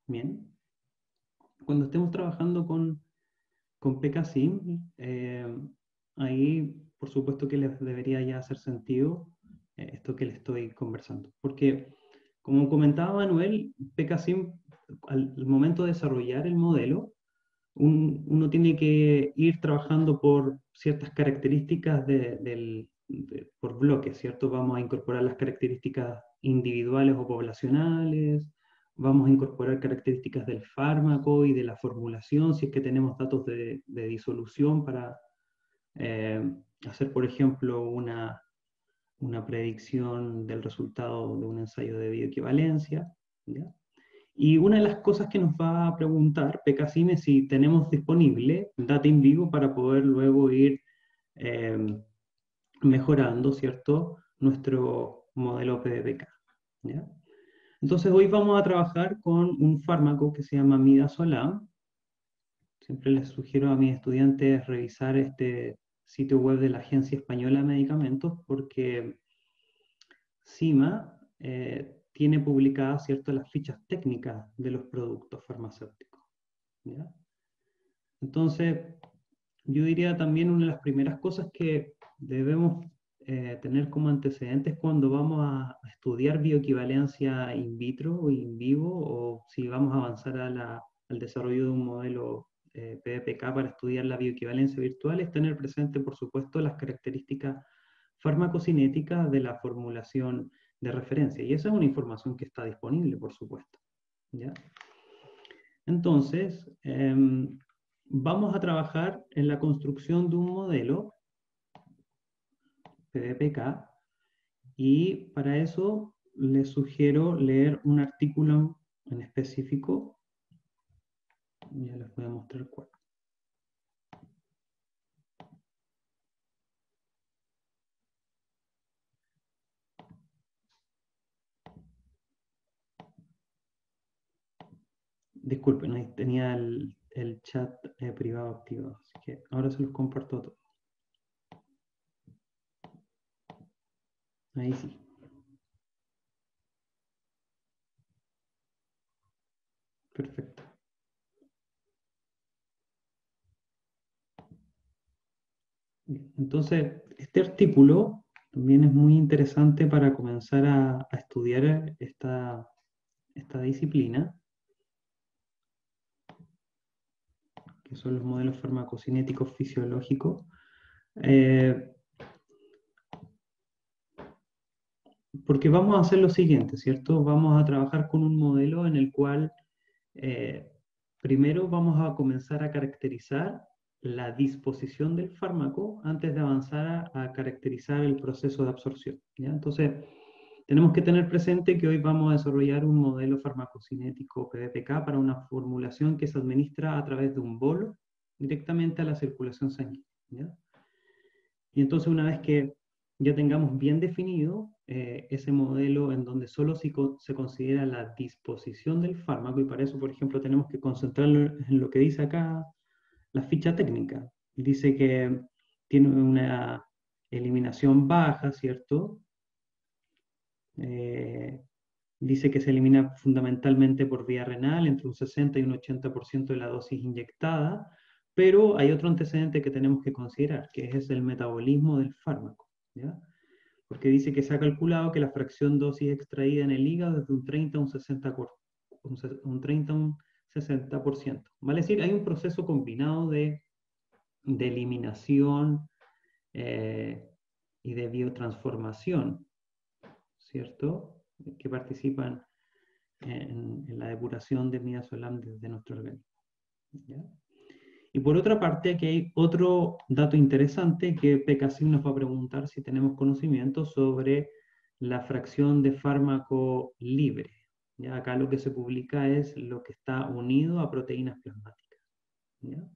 Bien. Cuando estemos trabajando con PKSIM, ahí por supuesto que les debería ya hacer sentido esto que les estoy conversando. Porque, como comentaba Manuel, PKSIM, al momento de desarrollar el modelo, uno tiene que ir trabajando por ciertas características por bloques, ¿cierto? Vamos a incorporar las características individuales o poblacionales, vamos a incorporar características del fármaco y de la formulación, si es que tenemos datos de disolución para eh, hacer, por ejemplo, una predicción del resultado de un ensayo de bioequivalencia, ¿ya? Y una de las cosas que nos va a preguntar PKCIM es si tenemos disponible data in vivo para poder luego ir eh, mejorando, ¿cierto?, nuestro modelo PBPK, ¿ya? Entonces hoy vamos a trabajar con un fármaco que se llama midazolam. Siempre les sugiero a mis estudiantes revisar este sitio web de la Agencia Española de Medicamentos porque CIMA tiene publicadas, ¿cierto?, las fichas técnicas de los productos farmacéuticos, ¿ya? Entonces, yo diría también una de las primeras cosas que debemos tener como antecedentes cuando vamos a estudiar bioequivalencia in vitro o in vivo, o si vamos a avanzar al desarrollo de un modelo PBPK para estudiar la bioequivalencia virtual, es tener presente, por supuesto, las características farmacocinéticas de la formulación de referencia. Y esa es una información que está disponible, por supuesto, ¿ya? Entonces, vamos a trabajar en la construcción de un modelo PBPK y para eso les sugiero leer un artículo en específico. Ya les voy a mostrar cuál. Disculpen, ahí tenía el chat privado activado, así que ahora se los comparto todo. Ahí sí. Perfecto. Bien, entonces, este artículo también es muy interesante para comenzar a estudiar esta disciplina, que son los modelos farmacocinéticos fisiológicos. Porque vamos a hacer lo siguiente, ¿cierto? Vamos a trabajar con un modelo en el cual eh, primero vamos a comenzar a caracterizar la disposición del fármaco antes de avanzar a caracterizar el proceso de absorción, ¿ya? Entonces, tenemos que tener presente que hoy vamos a desarrollar un modelo farmacocinético PBPK para una formulación que se administra a través de un bolo directamente a la circulación sanguínea, ¿ya? Y entonces una vez que ya tengamos bien definido ese modelo en donde solo se considera la disposición del fármaco, y para eso, por ejemplo, tenemos que concentrarlo en lo que dice acá la ficha técnica. Dice que tiene una eliminación baja, ¿cierto? Eh, Dice que se elimina fundamentalmente por vía renal, entre un 60 y un 80% de la dosis inyectada, pero hay otro antecedente que tenemos que considerar, que es el metabolismo del fármaco, ¿ya? Porque dice que se ha calculado que la fracción dosis extraída en el hígado es de un 30 a un 60, un 30 a un 60%. Vale decir, hay un proceso combinado de eliminación y de biotransformación, ¿cierto? Que participan en la depuración de midazolam desde nuestro organismo, ¿ya? Y por otra parte, aquí hay otro dato interesante que PKCIM nos va a preguntar si tenemos conocimiento sobre la fracción de fármaco libre. ¿Ya? Acá lo que se publica es lo que está unido a proteínas plasmáticas, ¿ya?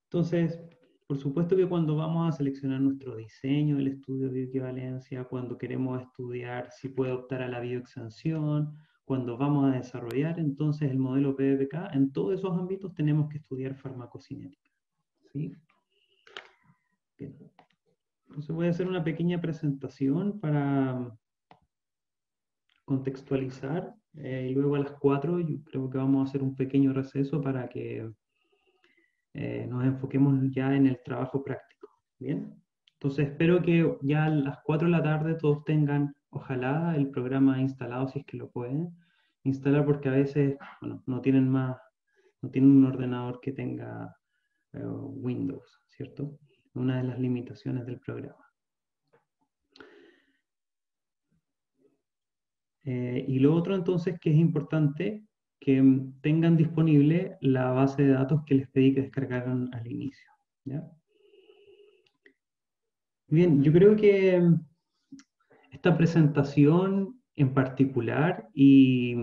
Entonces, por supuesto que cuando vamos a seleccionar nuestro diseño del estudio de bioequivalencia, cuando queremos estudiar si puede optar a la bioexención, cuando vamos a desarrollar entonces el modelo PBPK, en todos esos ámbitos tenemos que estudiar farmacocinética, ¿sí? Bien. Entonces voy a hacer una pequeña presentación para contextualizar, y luego a las 4 yo creo que vamos a hacer un pequeño receso para que nos enfoquemos ya en el trabajo práctico. ¿Bien? Entonces espero que ya a las 4 de la tarde todos tengan, ojalá, el programa instalado si es que lo pueden instalar, porque a veces, bueno, no tienen un ordenador que tenga Windows, ¿cierto? Una de las limitaciones del programa. Y lo otro entonces que es importante, que tengan disponible la base de datos que les pedí que descargaran al inicio. ¿Ya? Bien, yo creo que esta presentación en particular y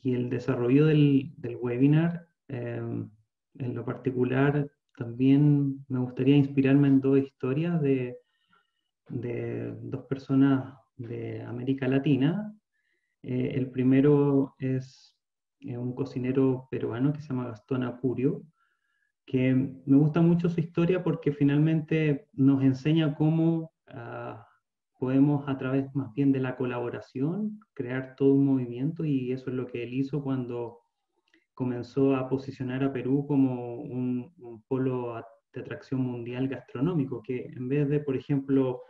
el desarrollo del webinar, en lo particular, también me gustaría inspirarme en dos historias de dos personas de América Latina. El primero es un cocinero peruano que se llama Gastón Apurio, que me gusta mucho su historia porque finalmente nos enseña cómo podemos a través más bien de la colaboración crear todo un movimiento, y eso es lo que él hizo cuando comenzó a posicionar a Perú como un polo de atracción mundial gastronómico, que en vez de, por ejemplo,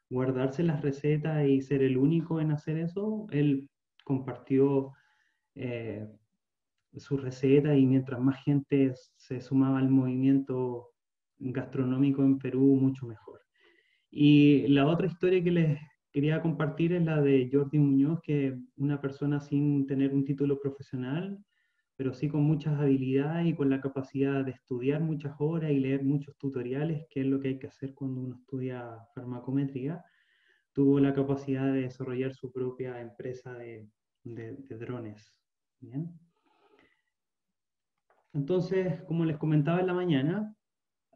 guardarse las recetas y ser el único en hacer eso, él compartió eh, su receta, y mientras más gente se sumaba al movimiento gastronómico en Perú, mucho mejor. Y la otra historia que les quería compartir es la de Jordi Muñoz, que una persona sin tener un título profesional, pero sí con muchas habilidades y con la capacidad de estudiar muchas horas y leer muchos tutoriales, que es lo que hay que hacer cuando uno estudia farmacometría, tuvo la capacidad de desarrollar su propia empresa de drones. ¿Bien? Entonces, como les comentaba en la mañana,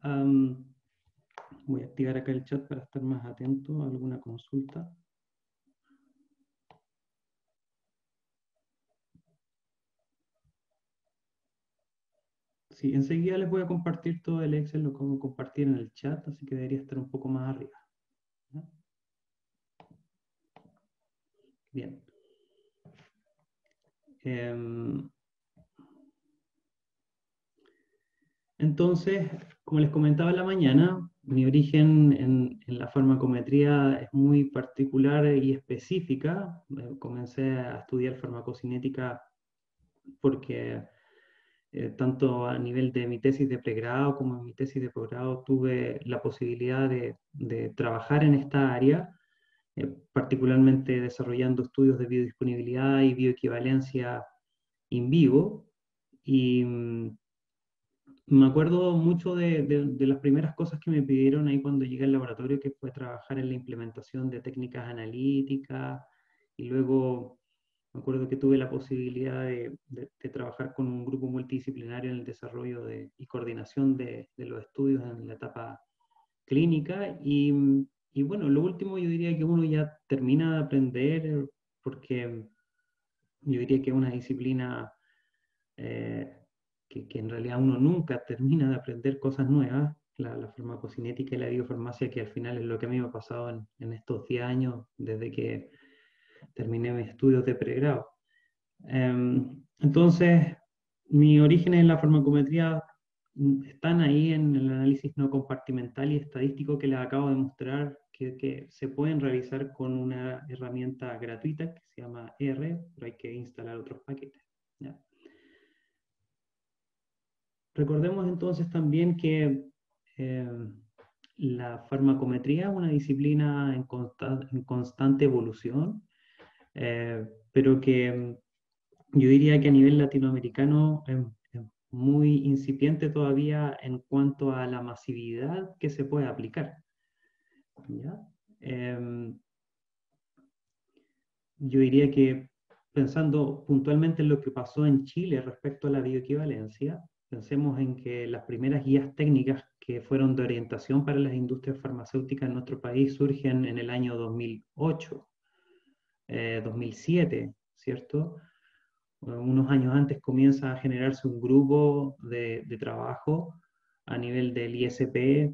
um, voy a activar acá el chat para estar más atento a alguna consulta. Sí, enseguida les voy a compartir todo el Excel, lo como compartir en el chat, así que debería estar un poco más arriba. ¿No? Bien. Eh, entonces, como les comentaba en la mañana, mi origen en la farmacometría es muy particular y específica. Comencé a estudiar farmacocinética porque tanto a nivel de mi tesis de pregrado como en mi tesis de posgrado tuve la posibilidad de trabajar en esta área, particularmente desarrollando estudios de biodisponibilidad y bioequivalencia in vivo. Y me acuerdo mucho de las primeras cosas que me pidieron ahí cuando llegué al laboratorio, que fue trabajar en la implementación de técnicas analíticas, y luego me acuerdo que tuve la posibilidad de trabajar con un grupo multidisciplinario en el desarrollo y coordinación de los estudios en la etapa clínica. Y bueno, lo último yo diría que uno ya termina de aprender, porque yo diría que es una disciplina eh, que en realidad uno nunca termina de aprender cosas nuevas, la farmacocinética y la biofarmacia, que al final es lo que a mí me ha pasado en estos 10 años desde que terminé mis estudios de pregrado. Entonces, mis orígenes en la farmacometría están ahí en el análisis no compartimental y estadístico que les acabo de mostrar, que se pueden realizar con una herramienta gratuita que se llama R, pero hay que instalar otros paquetes. ¿Ya? Recordemos entonces también que eh, la farmacometría es una disciplina en constante evolución, pero que yo diría que a nivel latinoamericano es muy incipiente todavía en cuanto a la masividad que se puede aplicar. ¿Ya? Yo diría que pensando puntualmente en lo que pasó en Chile respecto a la bioequivalencia, pensemos en que las primeras guías técnicas que fueron de orientación para las industrias farmacéuticas en nuestro país surgen en el año 2008, 2007, ¿cierto? Unos años antes comienza a generarse un grupo de trabajo a nivel del ISP,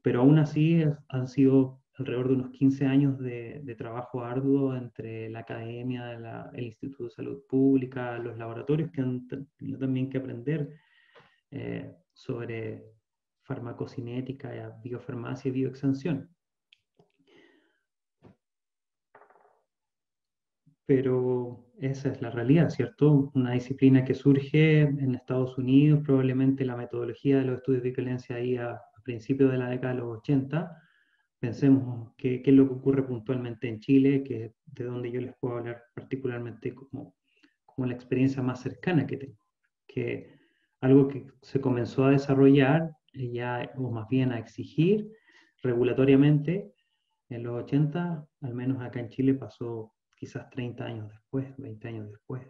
pero aún así han sido alrededor de unos 15 años de trabajo arduo entre la academia, el Instituto de Salud Pública, los laboratorios que han tenido también que aprender sobre farmacocinética, biofarmacia y bioextensión. Pero esa es la realidad, ¿cierto? Una disciplina que surge en Estados Unidos, probablemente la metodología de los estudios de violencia ahí a principios de la década de los 80. Pensemos qué es lo que ocurre puntualmente en Chile, que de donde yo les puedo hablar particularmente como la experiencia más cercana que tengo, que algo que se comenzó a desarrollar ya, o más bien a exigir regulatoriamente en los 80, al menos acá en Chile pasó quizás 30 años después, 20 años después.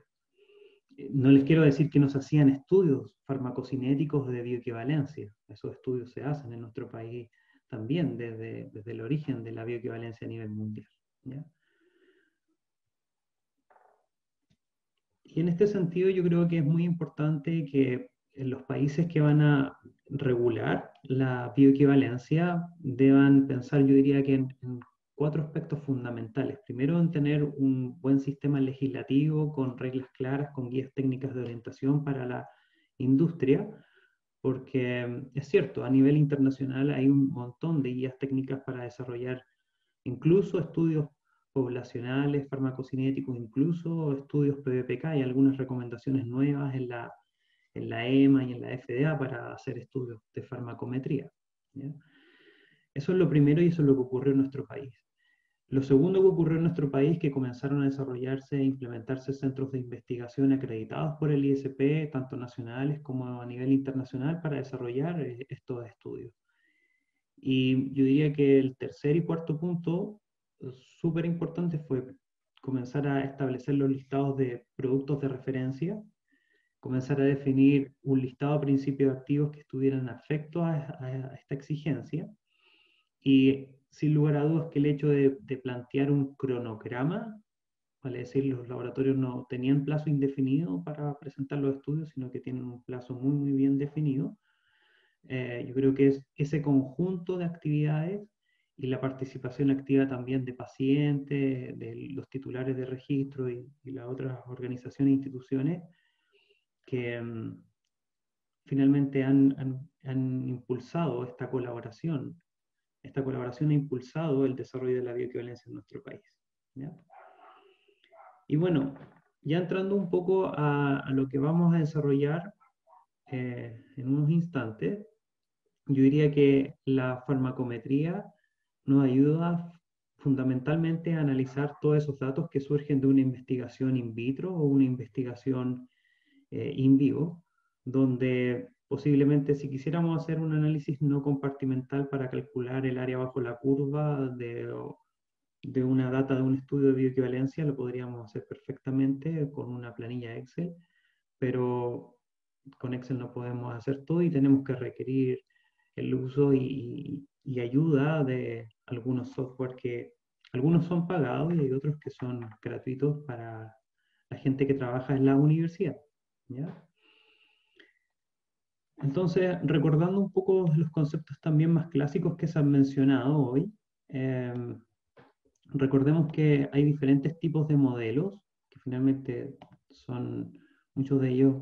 No les quiero decir que no se hacían estudios farmacocinéticos de bioequivalencia, esos estudios se hacen en nuestro país también desde el origen de la bioequivalencia a nivel mundial, ¿ya? Y en este sentido yo creo que es muy importante que en los países que van a regular la bioequivalencia deban pensar, yo diría que en cuatro aspectos fundamentales. Primero, en tener un buen sistema legislativo con reglas claras, con guías técnicas de orientación para la industria, porque es cierto, a nivel internacional hay un montón de guías técnicas para desarrollar incluso estudios poblacionales, farmacocinéticos, incluso estudios PBPK y algunas recomendaciones nuevas en la EMA y en la FDA para hacer estudios de farmacometría, ¿ya? Eso es lo primero y eso es lo que ocurrió en nuestro país. Lo segundo que ocurrió en nuestro país es que comenzaron a desarrollarse e implementarse centros de investigación acreditados por el ISP, tanto nacionales como a nivel internacional, para desarrollar estos estudios. Y yo diría que el tercer y cuarto punto, súper importante, fue comenzar a establecer los listados de productos de referencia, comenzar a definir un listado de principios activos que estuvieran afectos a esta exigencia. Y sin lugar a dudas que el hecho de plantear un cronograma, vale decir, los laboratorios no tenían plazo indefinido para presentar los estudios, sino que tienen un plazo muy, muy bien definido. Yo creo que es ese conjunto de actividades y la participación activa también de pacientes, de los titulares de registro y las otras organizaciones e instituciones que finalmente han impulsado esta colaboración. Esta colaboración ha impulsado el desarrollo de la bioequivalencia en nuestro país, ¿ya? Y bueno, ya entrando un poco a lo que vamos a desarrollar en unos instantes, yo diría que la farmacometría nos ayuda fundamentalmente a analizar todos esos datos que surgen de una investigación in vitro o una investigación in vivo, donde posiblemente si quisiéramos hacer un análisis no compartimental para calcular el área bajo la curva de una data de un estudio de bioequivalencia, lo podríamos hacer perfectamente con una planilla Excel, pero con Excel no podemos hacer todo y tenemos que requerir el uso y ayuda de algunos software que algunos son pagados y hay otros que son gratuitos para la gente que trabaja en la universidad, ¿ya? Entonces, recordando un poco los conceptos también más clásicos que se han mencionado hoy, eh, recordemos que hay diferentes tipos de modelos, que finalmente son, muchos de ellos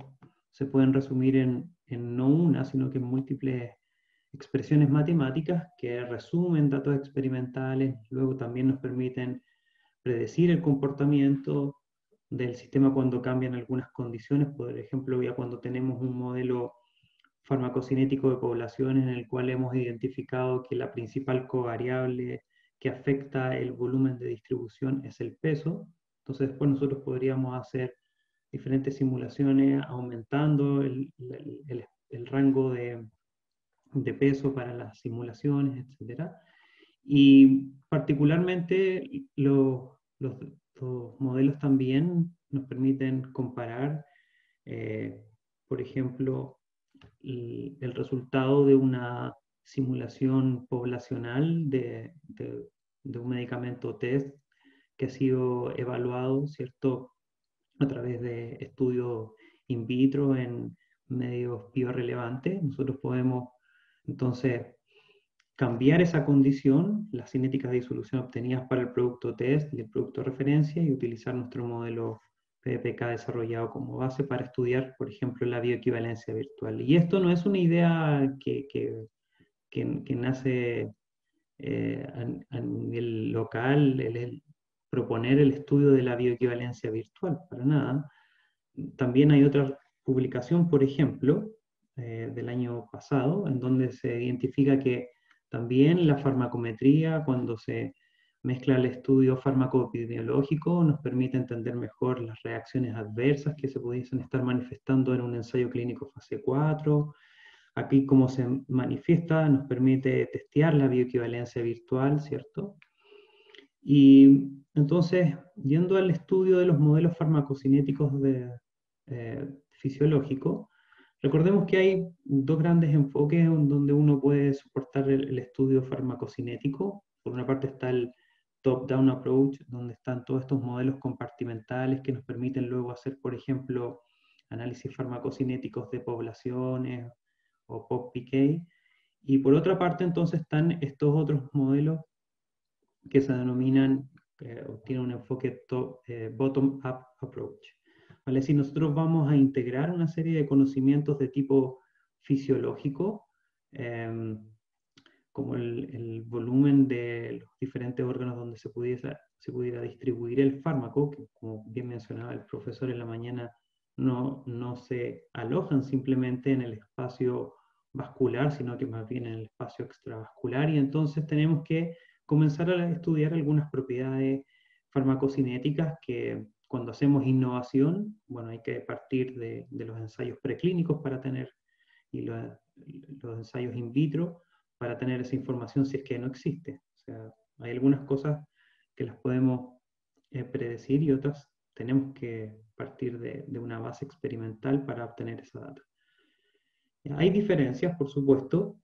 se pueden resumir en no una, sino que en múltiples expresiones matemáticas que resumen datos experimentales, luego también nos permiten predecir el comportamiento del sistema cuando cambian algunas condiciones, por ejemplo, ya cuando tenemos un modelo farmacocinético de población en el cual hemos identificado que la principal covariable que afecta el volumen de distribución es el peso. Entonces después nosotros podríamos hacer diferentes simulaciones aumentando el rango de peso para las simulaciones, etc. Y particularmente los modelos también nos permiten comparar, eh, por ejemplo, el resultado de una simulación poblacional de un medicamento test que ha sido evaluado, ¿cierto?, a través de estudios in vitro en medios biorrelevantes. Nosotros podemos entonces cambiar esa condición, las cinéticas de disolución obtenidas para el producto test y el producto referencia, y utilizar nuestro modelo PPK desarrollado como base para estudiar, por ejemplo, la bioequivalencia virtual. Y esto no es una idea que nace a nivel local, el proponer el estudio de la bioequivalencia virtual, para nada. También hay otra publicación, por ejemplo, del año pasado, en donde se identifica que también la farmacometría, cuando se mezcla el estudio farmacoepidemiológico, nos permite entender mejor las reacciones adversas que se pudiesen estar manifestando en un ensayo clínico fase 4. Aquí, como se manifiesta, nos permite testear la bioequivalencia virtual, ¿cierto? Y entonces, yendo al estudio de los modelos farmacocinéticos fisiológicos, recordemos que hay dos grandes enfoques en donde uno puede soportar el estudio farmacocinético. Por una parte está el top-down approach, donde están todos estos modelos compartimentales que nos permiten luego hacer, por ejemplo, análisis farmacocinéticos de poblaciones o POP-PK. Y por otra parte, entonces, están estos otros modelos que se denominan, o tienen un enfoque bottom-up approach. ¿Vale? Si nosotros vamos a integrar una serie de conocimientos de tipo fisiológico, como el volumen de los diferentes órganos donde se pudiera distribuir el fármaco, que como bien mencionaba el profesor en la mañana, no se alojan simplemente en el espacio vascular, sino que más bien en el espacio extravascular, y entonces tenemos que comenzar a estudiar algunas propiedades farmacocinéticas que cuando hacemos innovación, bueno, hay que partir de los ensayos preclínicos para tener, y los ensayos in vitro, para tener esa información si es que no existe. O sea, hay algunas cosas que las podemos predecir y otras tenemos que partir de una base experimental para obtener esa data. Hay diferencias, por supuesto,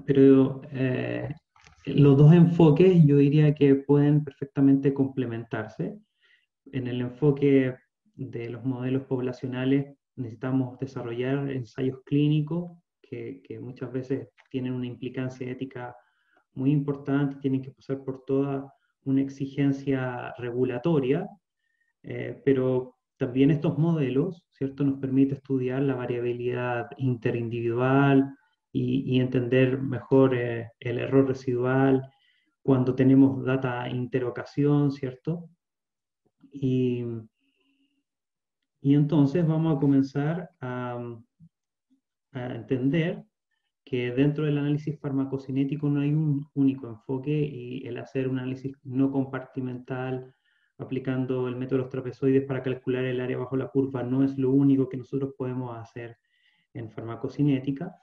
pero los dos enfoques yo diría que pueden perfectamente complementarse. En el enfoque de los modelos poblacionales necesitamos desarrollar ensayos clínicos que muchas veces tienen una implicancia ética muy importante, tienen que pasar por toda una exigencia regulatoria, pero también estos modelos, ¿cierto?, nos permite estudiar la variabilidad interindividual y entender mejor el error residual cuando tenemos data interocasión, ¿cierto? Y, y entonces vamos a comenzar a entender que dentro del análisis farmacocinético no hay un único enfoque, y el hacer un análisis no compartimental aplicando el método de los trapezoides para calcular el área bajo la curva no es lo único que nosotros podemos hacer en farmacocinética.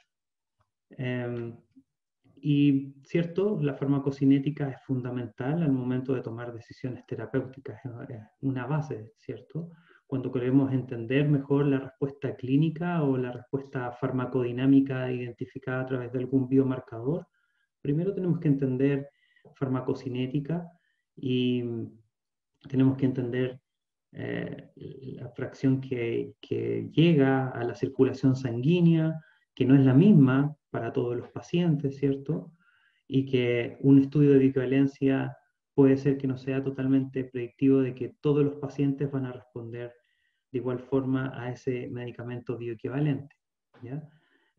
Y, cierto, la farmacocinética es fundamental al momento de tomar decisiones terapéuticas, es una base, ¿cierto? Cuando queremos entender mejor la respuesta clínica o la respuesta farmacodinámica identificada a través de algún biomarcador, primero tenemos que entender farmacocinética y tenemos que entender la fracción que llega a la circulación sanguínea, que no es la misma para todos los pacientes, ¿cierto? Y que un estudio de bioequivalencia puede ser que no sea totalmente predictivo de que todos los pacientes van a responder de igual forma a ese medicamento bioequivalente, ¿ya?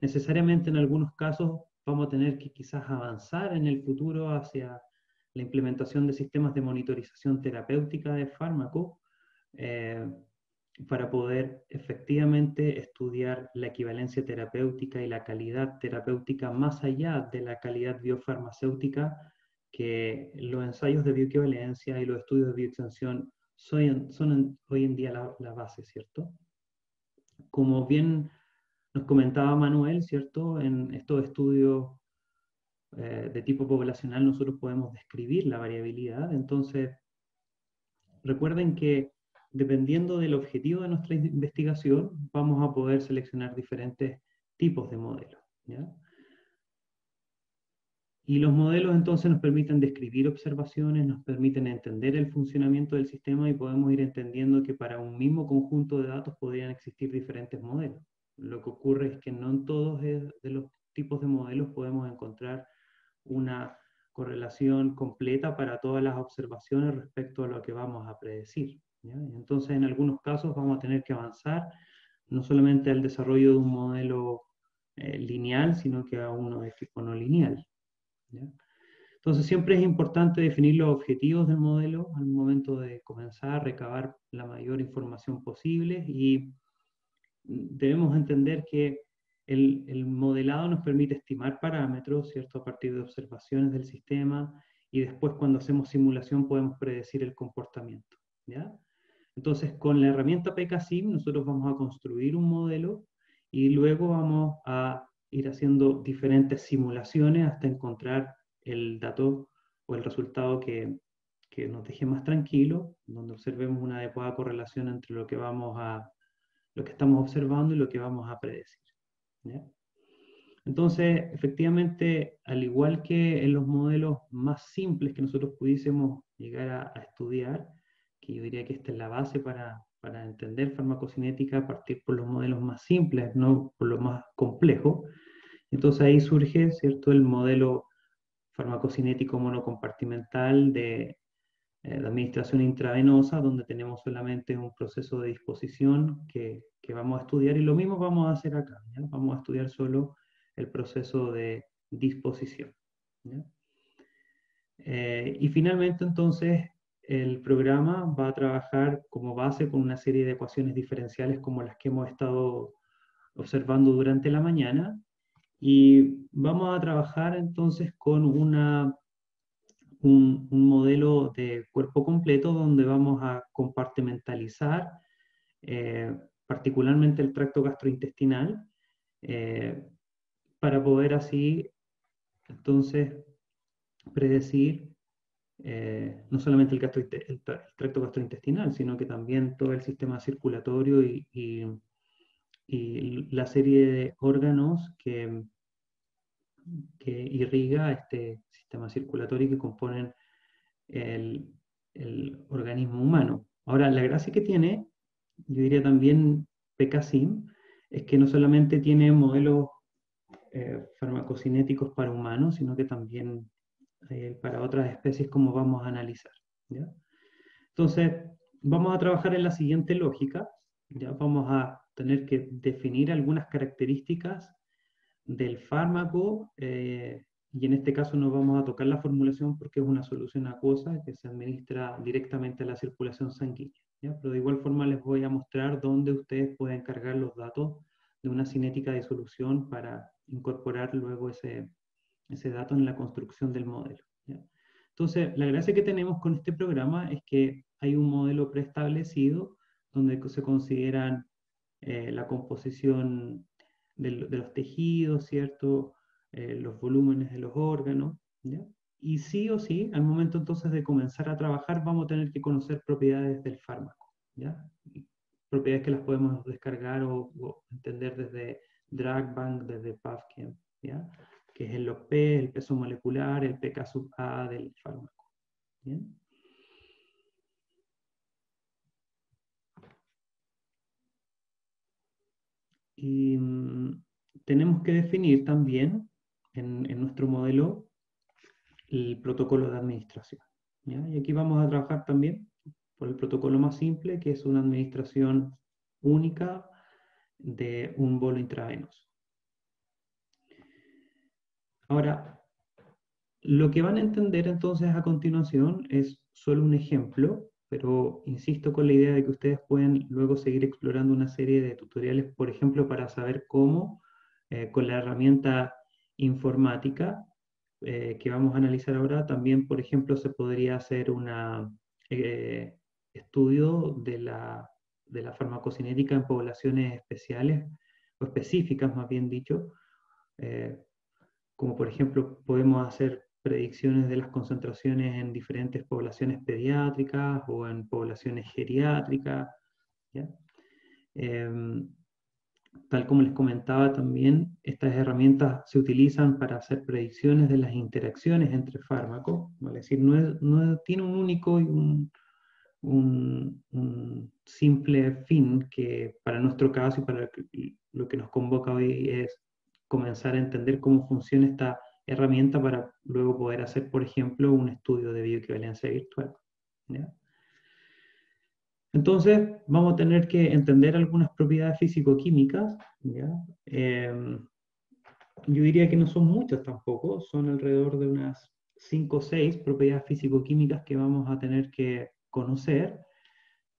Necesariamente en algunos casos vamos a tener que quizás avanzar en el futuro hacia la implementación de sistemas de monitorización terapéutica de fármacos, eh, para poder efectivamente estudiar la equivalencia terapéutica y la calidad terapéutica más allá de la calidad biofarmacéutica, que los ensayos de bioequivalencia y los estudios de bioextensión son hoy en día la base, ¿cierto? Como bien nos comentaba Manuel, ¿cierto? En estos estudios de tipo poblacional nosotros podemos describir la variabilidad. Entonces, recuerden que dependiendo del objetivo de nuestra investigación, vamos a poder seleccionar diferentes tipos de modelos, ¿ya? Y los modelos entonces nos permiten describir observaciones, nos permiten entender el funcionamiento del sistema, y podemos ir entendiendo que para un mismo conjunto de datos podrían existir diferentes modelos. Lo que ocurre es que no en todos de los tipos de modelos podemos encontrar una correlación completa para todas las observaciones respecto a lo que vamos a predecir, ¿ya? Entonces, en algunos casos vamos a tener que avanzar no solamente al desarrollo de un modelo lineal, sino que a uno de tipo no lineal, ¿ya? Entonces, siempre es importante definir los objetivos del modelo al momento de comenzar a recabar la mayor información posible, y debemos entender que el modelado nos permite estimar parámetros, ¿cierto?, a partir de observaciones del sistema, y después cuando hacemos simulación podemos predecir el comportamiento, ¿ya? Entonces, con la herramienta PKSIM nosotros vamos a construir un modelo y luego vamos a ir haciendo diferentes simulaciones hasta encontrar el dato o el resultado que nos deje más tranquilo, donde observemos una adecuada correlación entre lo que estamos observando y lo que vamos a predecir, ¿ya? Entonces, efectivamente, al igual que en los modelos más simples que nosotros pudiésemos llegar a estudiar, que yo diría que esta es la base para entender farmacocinética, a partir por los modelos más simples, no por los más complejos. Entonces ahí surge, ¿cierto?, el modelo farmacocinético monocompartimental de administración intravenosa, donde tenemos solamente un proceso de disposición que vamos a estudiar, y lo mismo vamos a hacer acá, ¿ya? Vamos a estudiar solo el proceso de disposición, ¿ya? Y finalmente, entonces, el programa va a trabajar como base con una serie de ecuaciones diferenciales como las que hemos estado observando durante la mañana, y vamos a trabajar entonces con un modelo de cuerpo completo donde vamos a compartimentalizar particularmente el tracto gastrointestinal, eh, para poder así entonces predecir no solamente el tracto gastrointestinal, sino que también todo el sistema circulatorio y la serie de órganos que irriga este sistema circulatorio y que componen el, el organismo humano. Ahora, la gracia que tiene, yo diría también PKSIM, es que no solamente tiene modelos farmacocinéticos para humanos, sino que también para otras especies, como vamos a analizar, ¿ya? Entonces, vamos a trabajar en la siguiente lógica, ¿ya? Vamos a tener que definir algunas características del fármaco, y en este caso no vamos a tocar la formulación porque es una solución acuosa que se administra directamente a la circulación sanguínea, ¿ya? Pero de igual forma les voy a mostrar dónde ustedes pueden cargar los datos de una cinética de solución para incorporar luego ese dato en la construcción del modelo, ¿ya? Entonces, la gracia que tenemos con este programa es que hay un modelo preestablecido donde se consideran la composición de los tejidos, ¿cierto? Los volúmenes de los órganos, ¿ya? Y sí o sí, al momento entonces de comenzar a trabajar, vamos a tener que conocer propiedades del fármaco, ¿ya? Propiedades que las podemos descargar o entender desde DRUGBank, desde PubChem, ¿ya? Que es el log-P, el peso molecular, el pK sub A del fármaco, ¿bien? Y tenemos que definir también en nuestro modelo el protocolo de administración, ¿ya? Y aquí vamos a trabajar también por el protocolo más simple, que es una administración única de un bolo intravenoso. Ahora, lo que van a entender entonces a continuación es solo un ejemplo, pero insisto con la idea de que ustedes pueden luego seguir explorando una serie de tutoriales, por ejemplo, para saber cómo, con la herramienta informática que vamos a analizar ahora, también, por ejemplo, se podría hacer un estudio de la farmacocinética en poblaciones especiales, o específicas más bien dicho, eh, como por ejemplo podemos hacer predicciones de las concentraciones en diferentes poblaciones pediátricas o en poblaciones geriátricas, ¿ya? Em, Tal como les comentaba también, estas herramientas se utilizan para hacer predicciones de las interacciones entre fármacos, ¿vale? Es decir, no tiene un único y un simple fin, que para nuestro caso y para lo que nos convoca hoy es comenzar a entender cómo funciona esta herramienta para luego poder hacer, por ejemplo, un estudio de bioequivalencia virtual. ¿Ya? Entonces, vamos a tener que entender algunas propiedades físico-químicas. ¿Ya? Yo diría que no son muchas tampoco, son alrededor de unas 5 o 6 propiedades físico-químicas que vamos a tener que conocer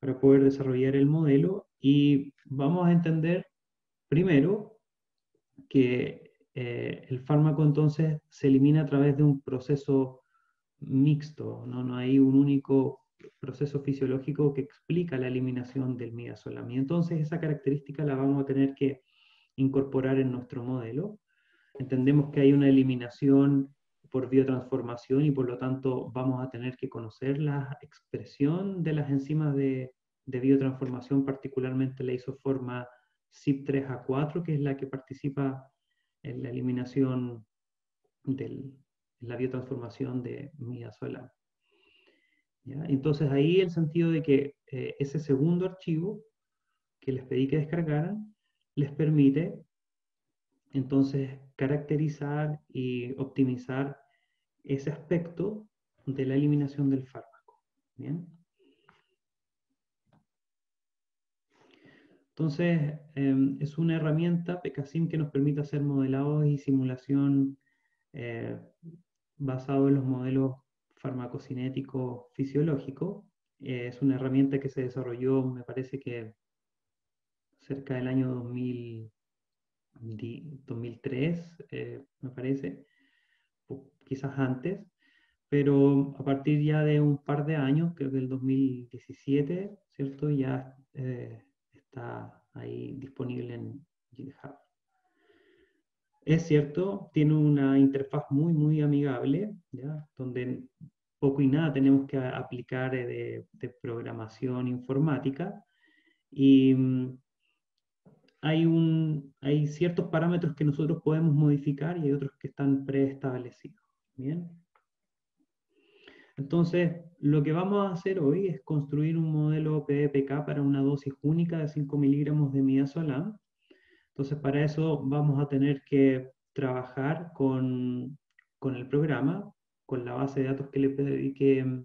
para poder desarrollar el modelo, y vamos a entender primero que el fármaco entonces se elimina a través de un proceso mixto, no hay un único proceso fisiológico que explica la eliminación del midazolam. Y entonces esa característica la vamos a tener que incorporar en nuestro modelo. Entendemos que hay una eliminación por biotransformación y por lo tanto vamos a tener que conocer la expresión de las enzimas de biotransformación, particularmente la isoforma CYP3A4, que es la que participa en la eliminación en la biotransformación de midazolam. ¿Ya? Entonces ahí el sentido de que ese segundo archivo que les pedí que descargaran les permite entonces caracterizar y optimizar ese aspecto de la eliminación del fármaco. ¿Bien? Entonces, es una herramienta PKSIM que nos permite hacer modelados y simulación eh, basado en los modelos farmacocinéticos fisiológicos. Es una herramienta que se desarrolló, me parece que cerca del año 2003, me parece, o quizás antes, pero a partir ya de un par de años, creo que el 2017, ¿cierto? Ya está ahí disponible en GitHub. Es cierto, tiene una interfaz muy amigable, ¿ya? Donde poco y nada tenemos que aplicar de programación informática, y hay ciertos parámetros que nosotros podemos modificar y hay otros que están preestablecidos. ¿Bien? Entonces, lo que vamos a hacer hoy es construir un modelo PDPK para una dosis única de 5 miligramos de midazolam. Entonces, para eso vamos a tener que trabajar con el programa, con la base de datos que le pedí que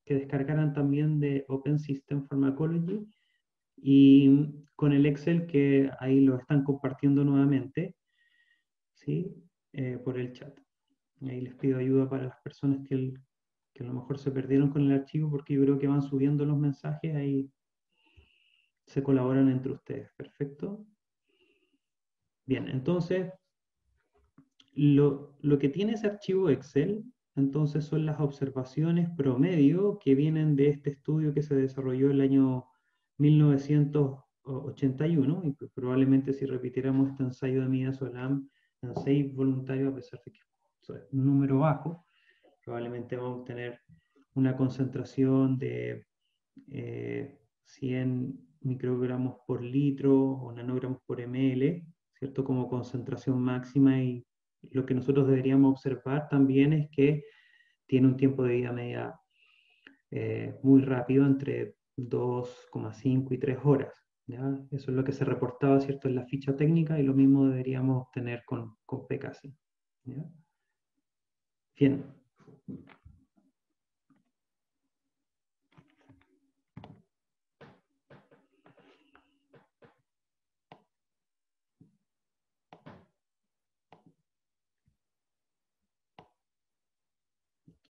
descargaran también de Open System Pharmacology, y con el Excel que ahí lo están compartiendo nuevamente, ¿sí? Por el chat. Ahí les pido ayuda para las personas que a lo mejor se perdieron con el archivo, porque yo creo que van subiendo los mensajes, ahí se colaboran entre ustedes. Perfecto. Bien, entonces, lo que tiene ese archivo Excel, entonces son las observaciones promedio que vienen de este estudio que se desarrolló el año 1981, y probablemente si repitiéramos este ensayo de midazolam en 6 voluntarios, a pesar de que es un número bajo, probablemente vamos a obtener una concentración de 100 microgramos por litro o nanogramos por ml, ¿cierto? Como concentración máxima, y lo que nosotros deberíamos observar también es que tiene un tiempo de vida media muy rápido, entre 2,5 y 3 horas. ¿Ya? Eso es lo que se reportaba, ¿cierto?, en la ficha técnica, y lo mismo deberíamos obtener con PKC. ¿Ya? Bien.